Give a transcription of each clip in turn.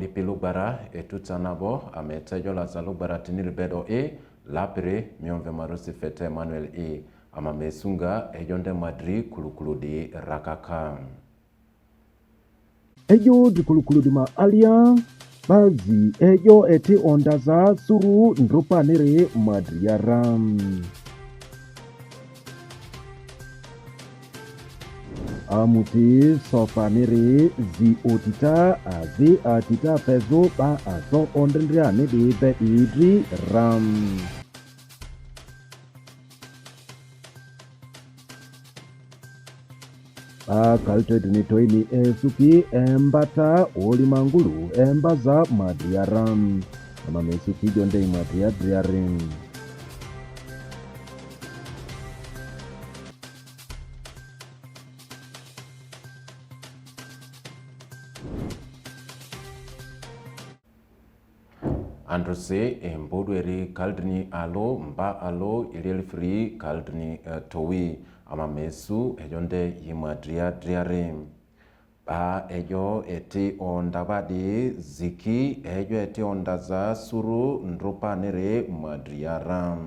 ipi lugbara etutanabo ametejo LAZA lugbara tiniribedo lapire miomve marusi fete Emmanuel ama mesunga ejonde madri kulukuludi rakaka. Ejo di kulukuludi ma alia bazi ejo eti ondaza suru ndrupa nere madri yaram. Amuti sofanere zi otita azi atita pezo ba azo ondendria nebe be idri ram. Kalted ni toini suki embata oli mangulu embaza madriaram. Ama mesuki jonde madriarim. Androse embodweri kaldni alo mba alo iliel free kaldni towi ama mesu ejonde yimadriarim. Ba ejo eti ondabadi ziki ejo eti ondaza suru ndrupa nere madriaram.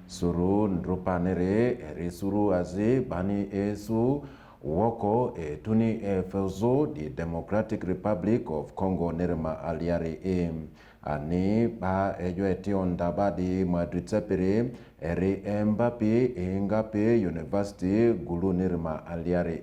Suru ndrupa nere eri suru azi bani esu woko etuni efezo di Democratic Republic of Congo nerema aliare ani ba ejo eti ondabadi madritsepere eri embapi engape University gulu nerema aliare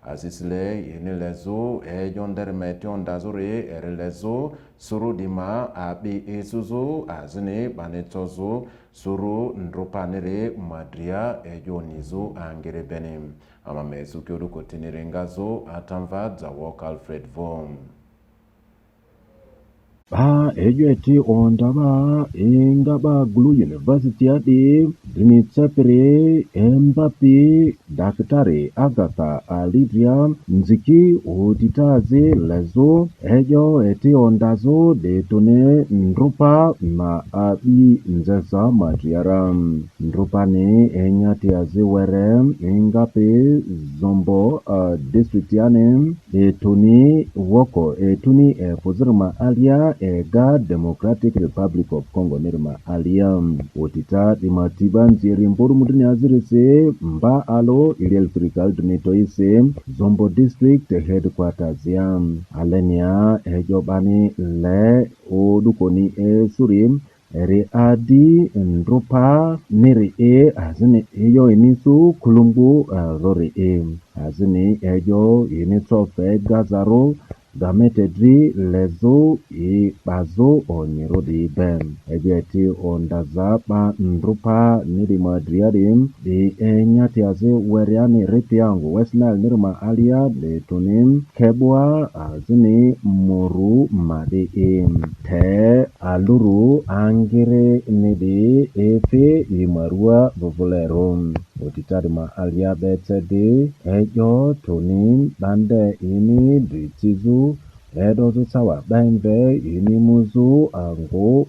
Azisle yenilezo ejonderme eti ondazure erilezo suru dima abi esuzo azine banetozo suru ndrupa nere madria ejonizo angerebenim. Ama mesu kyodu kotinirengazo atamva za walk Alfred Vom. Ejo eti ondaba engaba gulu university adi dinitsepere embapi daktari Agatha Alidria nziki utitaze lezo ejo eti ondazo detone ndrupa na abi nzeza madriaram ndrupa ne enyati aziwere engape zombo district yane etuni woko etuni efuzirma alia ega Democratic Republic of Congo nerma aliam otita dimatiba nziri mboru mudini azirese mba alo iliel frikal dunitoise Zombo District Headquarters yam alenia ejobani le odukoni surim eri adi ndrupa niri azini ejo inisu kulungu rori azini ejo initsofe gazaro gametedri lezo bazo onyero di ben ejeti ondaza pa ndrupa niri madriarim di enyati aze weriani ritiangu wesnal nirma alia de tunim kebwa azini muru madi te aluru angire nidi efe imarua vovolerum otitarima alia betede ejo tunim bande ini dritizu edozu sawa benve ini muzu ango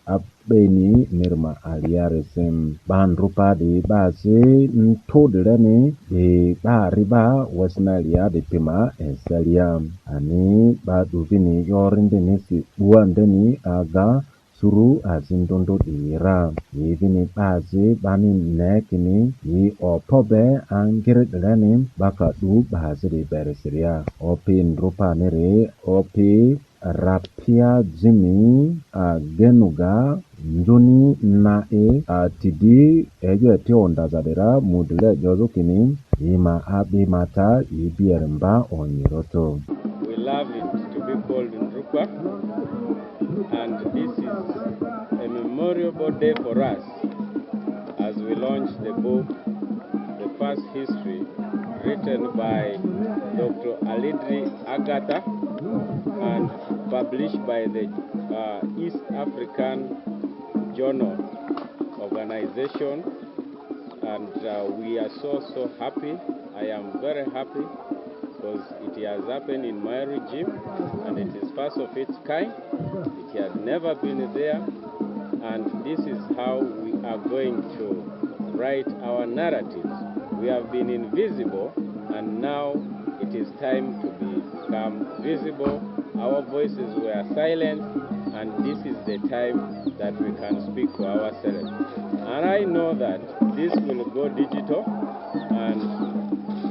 abeni nirma aliaresem bandrupa di base ntodrene di bariba wasnalia di pima esalia ani baduvini yorindinisi buandeni aga suru azindondo dira yivini bazi bani nekini yi opobe angireleni baka du bazi di beresiria opi ndrupa nere opi rapia jimi genuga njoni nae tidi ejo eti ondazadera mudile jozukini ima abi mata ibiermba onyiroto. We love it to be called Ndrupa, and this is a memorable day for us as we launch the book, The First History, written by Dr. Alidri Agatha and published by the East African Journal Organization. And we are so happy. I am very happy because it has happened in my regime and it is first of its kind. It had never been there, and this is how we are going to write our narratives. We have been invisible, and now it is time to become visible our voices were silenced, and this is the time that we can speak for ourselves. And I know that this will go digital, and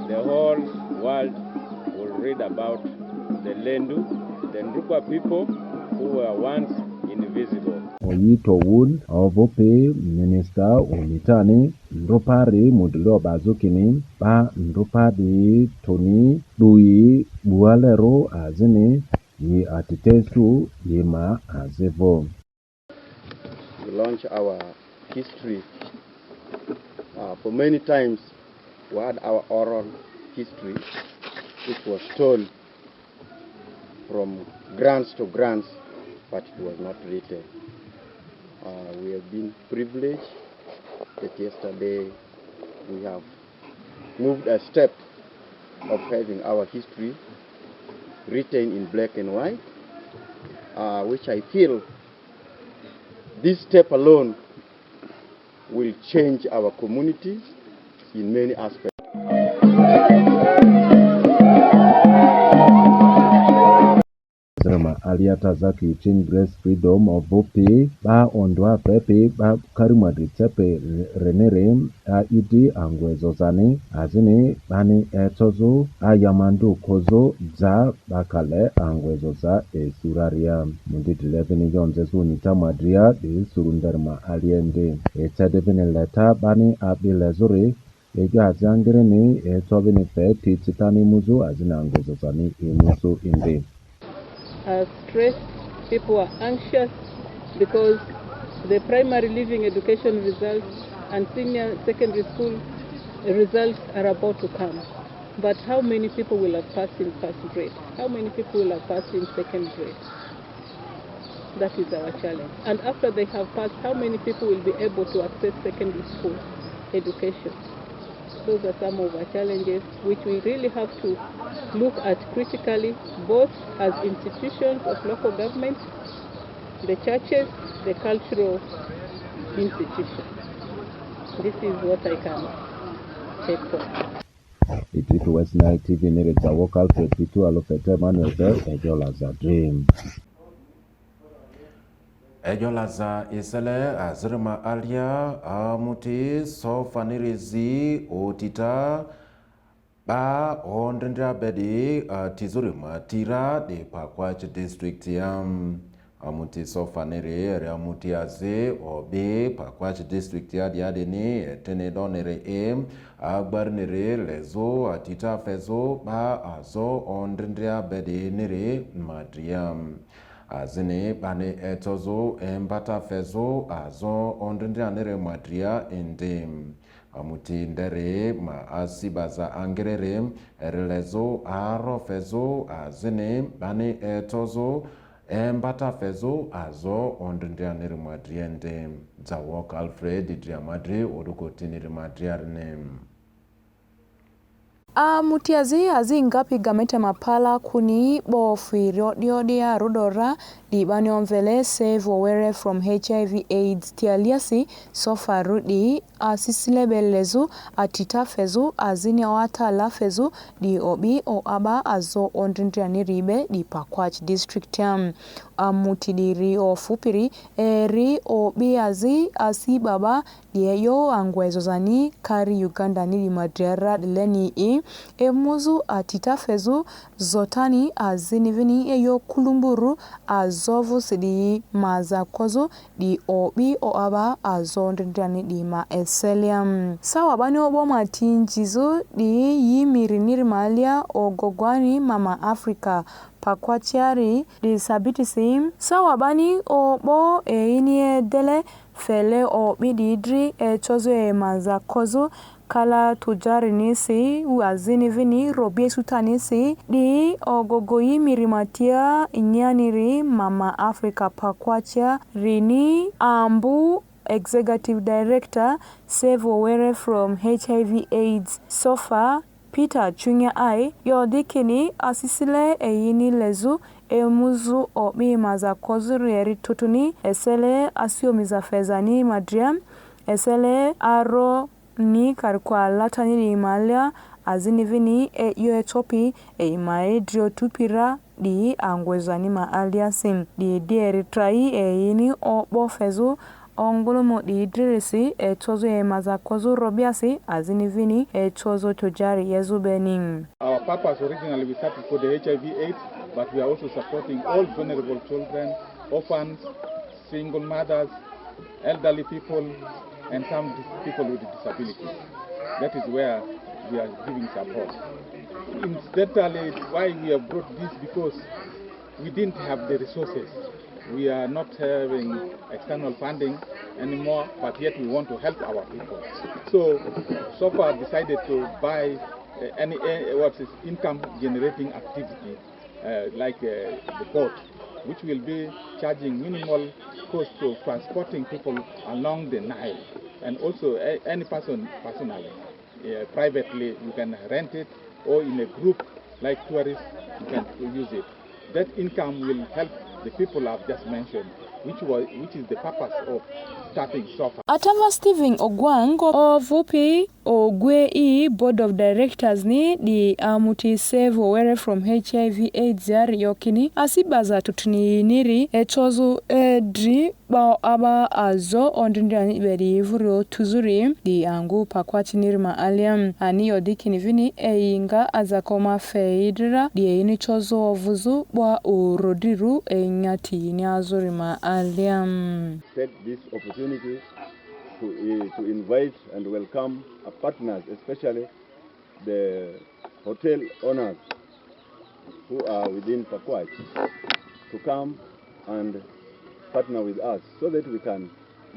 the whole world will read about the Lendu, the Ndrukwa people who were once invisible. Oyito wun ovope minista omitani ndropari mudlo bazukini ba ndropadi toni dui bualero azini yi atitesu yima azevo. We launch our history. For many times we had our oral history, which was told from grants to grants, but it was not written. We have been privileged that yesterday we have moved a step of having our history written in black and white, which I feel this step alone will change our communities in many aspects. Zrema aliata zaki chin grace freedom of vope ba ondwa pepe ba karimadri tepe renere a idi angwezo zane azine bani etozo ayamandu kozo za bakale angwezo za suraria mundi 11 yonze sunita madria de surunderma aliende etedevene leta bani abilezore ega zangrene etobene fe titani muzo azina angwezo zane imuzo inde. Stressed, people are anxious because the primary living education results and senior secondary school results are about to come. But how many people will have passed in first grade? How many people will have passed in second grade? That is our challenge. And after they have passed, how many people will be able to access secondary school education? Those are some of our challenges which we really have to look at critically, both as institutions of local government, the churches, the cultural institutions. This is what I can take for. It was night TV narrator vocal 32 alofete Manuel LAZA dream. LAZA isele azrma alia amuti so fanirizi otita ba ondendra bedi tizurima tira de Pakwach district yam amuti so faniri amuti aze obe Pakwach district ya diadeni tene donere agbarnere lezo atita fezo ba azo ondendra bedi nere madriam azine bane etozo embata fezo azo ondendra nere madria indem amuti ndere ma asibaza angerere erelezo aro fezo azine bane etozo embata fezo azo ondendra nere madria indem zawok Alfred Dria Madri odukotini madria nem. Mutiazi ngapi gamete mapala kuni bofiro diodia rudora di banionvele save were from HIV AIDS tialiasi sofa rudi asisilebelezu atita fezu azini wata la fezu di obi o aba azo ondrindiani ribe di Pakwach district mutidiri o fupiri eri obi asi baba diyo angwezo zani kari Uganda ni madera leni emuzu atita fezu zotani azini vini eyo kulumburu azovu sidi maza kozo di obi o aba azondriani di ma eselium sawa bani obo matinjizo di yimiriniri malia ogogwani mama Africa Pakwachari di sabitisim sawa bani obo inie dele fele obi didri chozo maza kozo kala tujari nisi uazini vini robie sutanisi di ogogoyi mirimatia inyaniri mama Africa Pakwachia rini ambu executive director save were from HIV AIDS sofa Peter Chunya ai yodikini asisile eyini lezu emuzu obi maza kozuri eri tutuni esele asio mizafezani madriam esele aro ni karikwa latani ni imalia azini vini yo etopi imae drio tupira di angwezani ma aliasim di eritrai yini o bofezu ongolomo di dirisi tozo mazakozo robiasi azini vini tozo tojari yezu benin. Our purpose originally we started for the HIV/AIDS, but we are also supporting all vulnerable children, orphans, single mothers, elderly people, and some people with disabilities. That is where we are giving support. Incidentally, why we have brought this, because we didn't have the resources. We are not having external funding anymore, but yet we want to help our people. So far decided to buy any income generating activity like the boat, which will be charging minimal cost of transporting people along the Nile, and also any person personally, privately, you can rent it, or in a group like tourists, you can use it. That income will help the people I've just mentioned, which is the purpose of starting SOFA. Atava Stephen Ogwang of VP Ogwe Board of Directors ni di amuti save Owerri from HIV/AIDS yari yokini asibaza tutuni niri etozu edri bao aba azo ondindani beri vuro tuzuri di angu pakwachi nirma aliam ani yodikini vini inga azakoma feidra di ini chozo ovuzu bwa urodiru nyati ni azurima aliam. Take this opportunity to invite and welcome our partners, especially the hotel owners who are within Pakwach, to come and partner with us so that we can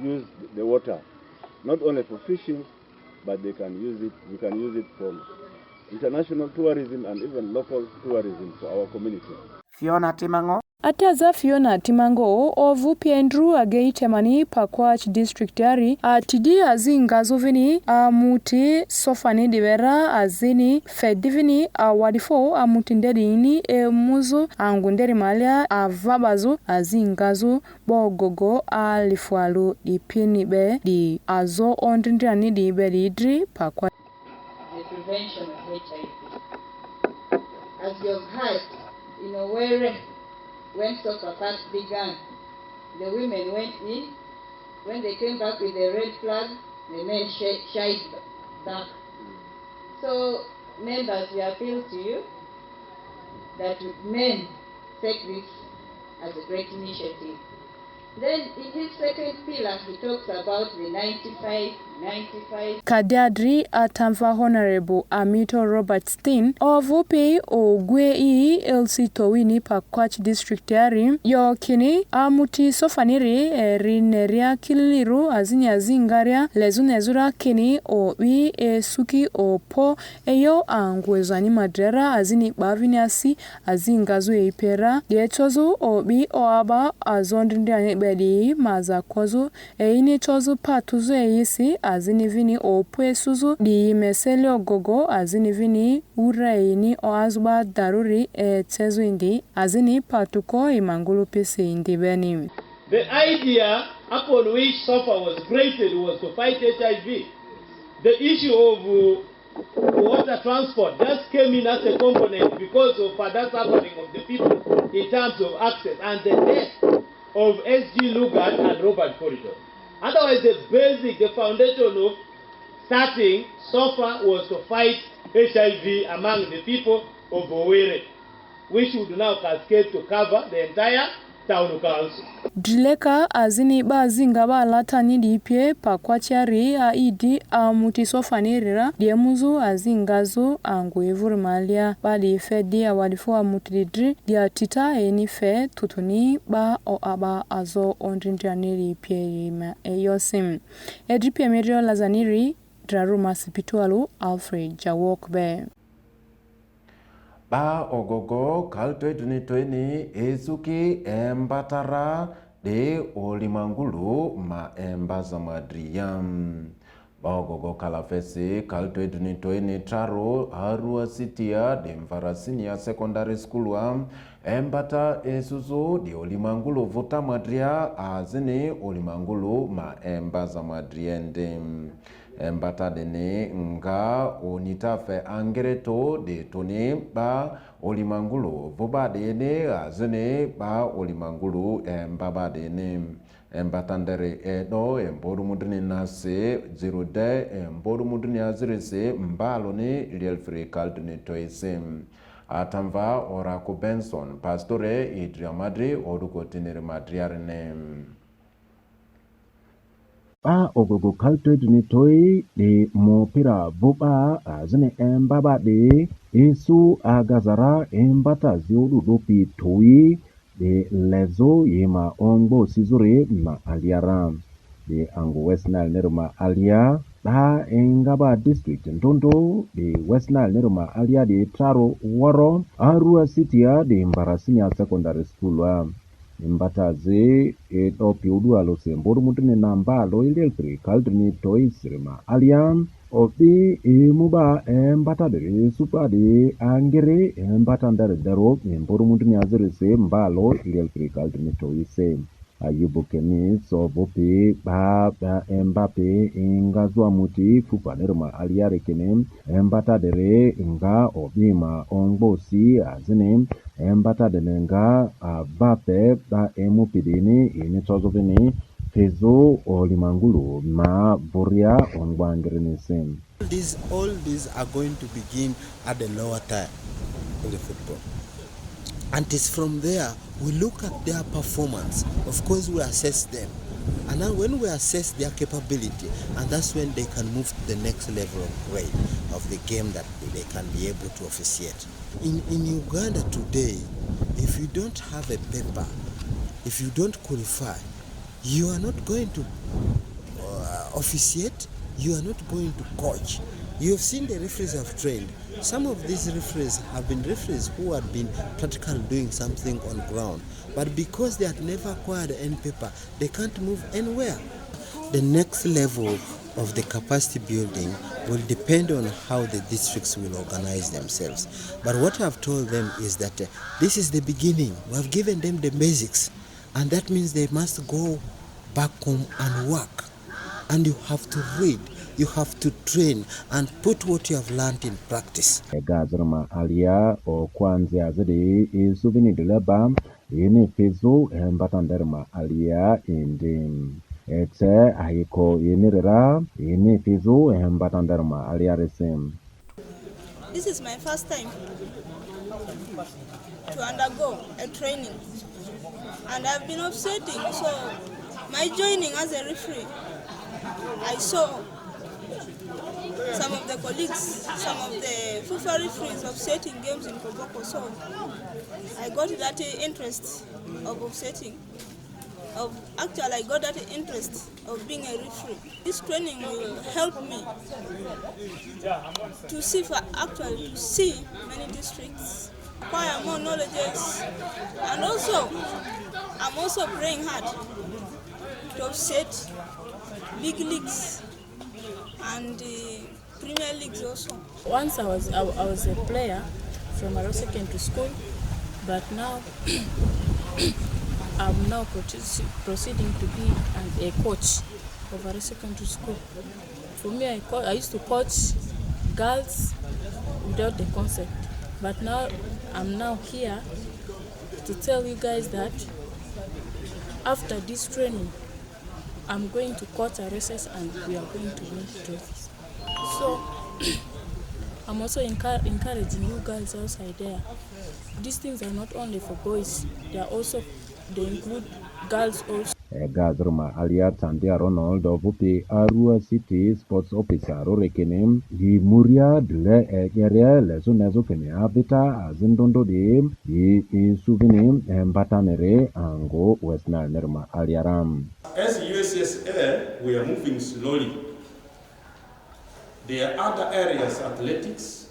use the water not only for fishing, but we can use it for international tourism and even local tourism for our community. Fiona Timango. Ataza Fiona Timango ovu Piendru ageitemani Pakwach district yari atidi azingazo vini amuti sofani divera azini fedivini awadifo amuti ndedini muzu angunderi malia avabazu azingazo bogogo alifualu di pinibe di azo ondindani di bedidri Pakwach. The prevention of HIV. As you have heard, where when SOFA first began, the women went in. When they came back with the red flag, the men shied back. So, members, we appeal to you that men take this as a great initiative. Then, in his second pillar, he talks about the 95. Kadadri atamva Honorable Amito Robert Steen ovupi Ogwe LC Towini Pakwach district yari yokini amuti sofaniri rineria kiliru azinya zingaria lezunezura kini owi suki opo eyo angwezani madera azini baviniasi azingazu ipera dietozu obi oaba azondindi bedi mazakozu eini chozu patuzu eisi azini vini opwe suzu di mesele ogogo azini vini ureini oazba daruri tezu indi azini patuko imangulu pisi indi beni. The idea upon which SOFA was created was to fight HIV. The issue of water transport just came in as a component because of further suffering of the people in terms of access and the death of S.G. Lugard and Robert Corridor. Otherwise, the foundation of starting SOFA was to fight HIV among the people of Owerri, which would now cascade to cover the entire town council. Dileka azini bazinga ba latani dipye Pakwachari aidi amuti sofanirira diemuzu azingazu angwevur malia bali fedi awalifu amutidri dia tita enife tutuni ba oaba azo ondrinjaniri pye eyosim edripye medio lazaniri draruma sipitualu Alfred Jawokbe. Ba ogogo kaltwe tunitweni ezuki embatara de olimangulu ma embaza madriyam. Ba ogogo kalafesi kaltwe tunitweni taro harua sitia de mfarasinia secondary school wa embata esuzu di olimangulu vuta madria azini olimangulu ma embaza madriende embata dene nga onitafe angereto de toni ba olimangulu vuba dene azini ba olimangulu embaba dene embatandere edo emboru mudini nase zirude emboru mudini azirese mbalo ni lielfri kaldini toise atamva ora ku Benson pastore idria madri oduko tinere madriarne a ogogo kalted ni toy de mopira buba azine embaba de esu agazara embata ziodu dopi toy de lezo yema ongo sizure ma aliara de ango westnal nerma alia da engaba district ndondo de westnal nerma alia de traro waro arua sitia de mbarasinya secondary school imbataze edopi udualo semboru mutine nambalo ileltri kaldrini toisirma aliam opi muba embatadere supade angere embatandare daro emboru mutine azirese mbalo ileltri kaldrini toise ayubu keni sobopi ba embape ingazwa muti fupanerma aliare kene embatadere inga obima ongbosi azine embata denenga bape ba emupidini ini tozovini fezo olimangulu ma boria ongwangirinisem. All these are going to begin at the lower tier of the football. And it's from there we look at their performance. Of course we assess them. And now when we assess their capability, and that's when they can move to the next level of grade of the game that they can be able to officiate. In Uganda today, if you don't have a paper, if you don't qualify, you are not going to officiate, you are not going to coach. You have seen the referees have trained. Some of these referees have been referees who had been practically doing something on ground, but because they had never acquired any paper, they can't move anywhere. The next level of the capacity building will depend on how the districts will organize themselves. But what I've told them is that this is the beginning. We have given them the basics, and that means they must go back home and work. And you have to read, you have to train, and put what you have learned in practice. Gazrama alia o kwanzia zidi isuvini dileba ini fizu embatanderma alia indim. Ete ahiko inirera ini fizu embatanderma alia resim. This is my first time to undergo a training, and I've been offsetting, so my joining as a referee, I saw some of the colleagues, some of the FIFA referees offsetting games in Koboko, so I got that interest of offsetting. Actually, I got that interest of being a referee. This training will help me to see, to see many districts, acquire more knowledges, and also, I'm also praying hard to offset big leagues and Premier Leagues also. Once I was a player from Aro Secondary School, but now I'm now proceeding to be a coach of Aro Secondary School. For me, I used to coach girls without the concept, but now I'm now here to tell you guys that after this training, I'm going to coach RSS and we are going to win trophies. So I'm also encouraging you guys outside there. These things are not only for boys, they include girls also. Gazruma alia Tandia Ronald Vupi Arua City Sports Officer Rorekenem di Muria dle area lezunezo kene habita azindondo di souvenir embatanere ango westna nerma aliaram. As USSA, we are moving slowly. There are other areas, athletics,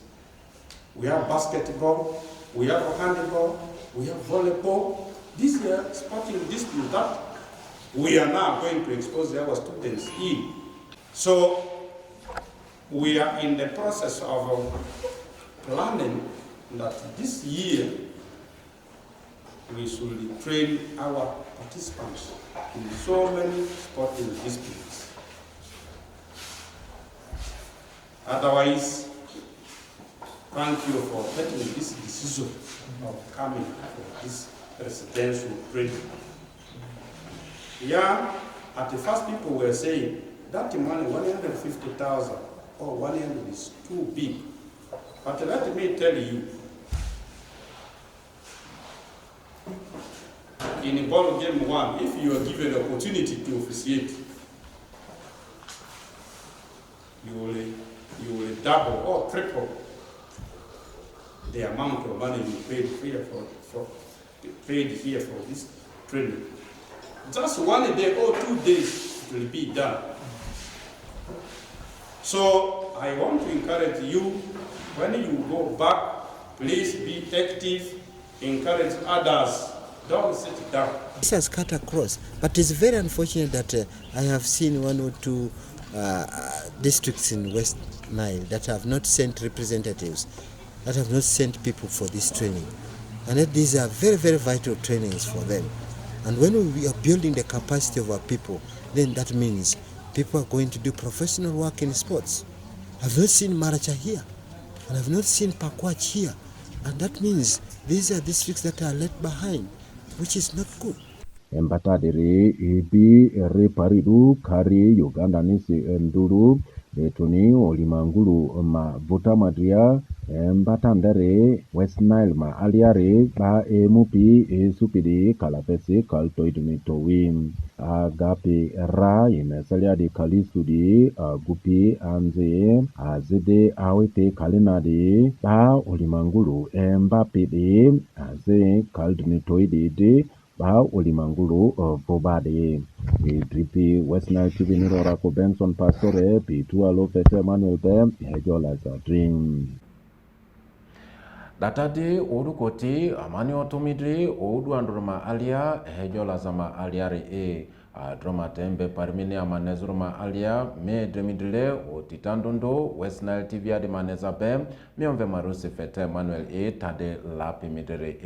we have basketball, we have handball, we have volleyball. This year, sporting discipline that we are now going to expose our students in. So we are in the process of planning that this year we should train our participants in so many sporting disciplines. Otherwise, thank you for taking this decision of coming for this residential training. Yeah, at the first people were saying that money, 150,000 or 100 is too big. But let me tell you, in ball game 1, if you are given the opportunity to officiate, you will double or triple the amount of money you paid here for this training. Just 1 day or 2 days it will be done. So I want to encourage you, when you go back, please be active, encourage others. Don't sit down. This has cut across, but it's very unfortunate that I have seen 1 or 2 districts in West Nile that have not sent representatives, that have not sent people for this training. And that these are very, very vital trainings for them. And when we are building the capacity of our people, then that means people are going to do professional work in sports. I've not seen Maracha here, and I've not seen Pakwach here. And that means these are districts that are left behind, which is not good. Embatadiri ibi reparidu kari Uganda nisi nduru tuni olimangulu ma vuta madria embatandere West Nile ma aliare ba emupi supidi kalapesi kaltoidumi towim agapi ra imesalia di kalisudi gupi anze azide awete kalinadi ba olimangulu embapidi aze kaldumi toididi ba olimangulu bobade dripi West Nile TV nirora ko Benson Pastore pitua lofete Manuel Bem hejo LAZA dream datati odu koti amani otumidri odu androma alia hejo LAZA ma aliari droma tembe parmini amanezuruma alia me demidile o titandondo West Nile TV adi maneza bem miomve marusi fete Manuel tade lapi midere